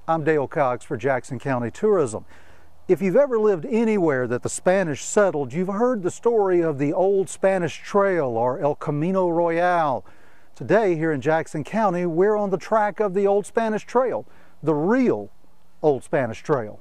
I'm Dale Cox for Jackson County Tourism. If you've ever lived anywhere that the Spanish settled, you've heard the story of the Old Spanish Trail, or El Camino Royal. Today here in Jackson County, we're on the track of the Old Spanish Trail, the real Old Spanish Trail.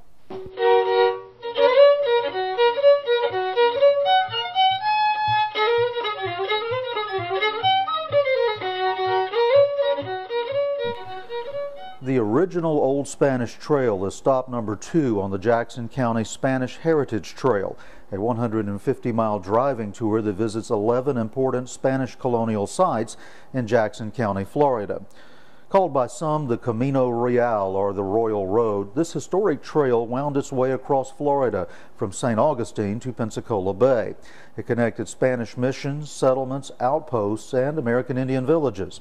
The original Old Spanish Trail is stop number 2 on the Jackson County Spanish Heritage Trail, a 150-mile driving tour that visits 11 important Spanish colonial sites in Jackson County, Florida. Called by some the Camino Real, or the Royal Road, this historic trail wound its way across Florida from St. Augustine to Pensacola Bay. It connected Spanish missions, settlements, outposts, and American Indian villages.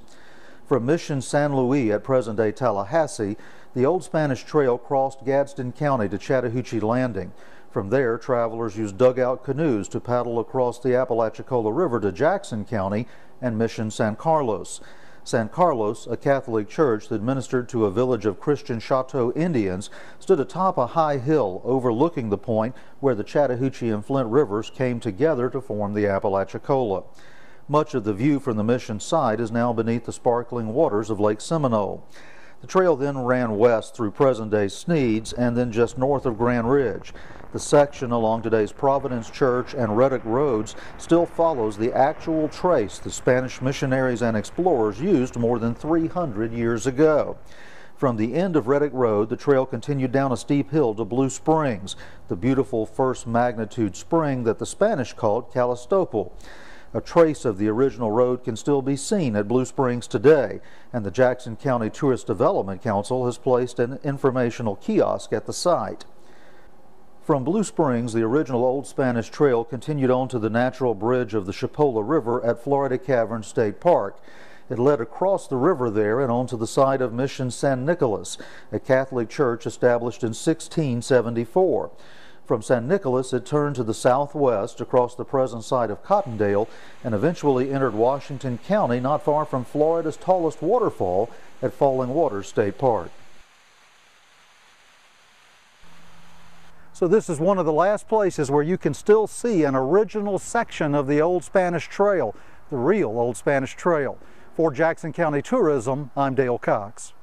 From Mission San Luis at present-day Tallahassee, the Old Spanish Trail crossed Gadsden County to Chattahoochee Landing. From there, travelers used dugout canoes to paddle across the Apalachicola River to Jackson County and Mission San Carlos. San Carlos, a Catholic church that ministered to a village of Christian Choctaw Indians, stood atop a high hill overlooking the point where the Chattahoochee and Flint rivers came together to form the Apalachicola. Much of the view from the mission site is now beneath the sparkling waters of Lake Seminole. The trail then ran west through present-day Sneads and then just north of Grand Ridge. The section along today's Providence Church and Reddick roads still follows the actual trace the Spanish missionaries and explorers used more than 300 years ago. From the end of Reddick Road, the trail continued down a steep hill to Blue Springs, the beautiful first magnitude spring that the Spanish called Calistopol. A trace of the original road can still be seen at Blue Springs today, and the Jackson County Tourist Development Council has placed an informational kiosk at the site. From Blue Springs, the original Old Spanish Trail continued on to the natural bridge of the Chipola River at Florida Caverns State Park. It led across the river there and onto the site of Mission San Nicolas, a Catholic church established in 1674. From San Nicolas, it turned to the southwest across the present site of Cottondale and eventually entered Washington County, not far from Florida's tallest waterfall at Falling Waters State Park. So this is one of the last places where you can still see an original section of the Old Spanish Trail, the real Old Spanish Trail. For Jackson County Tourism, I'm Dale Cox.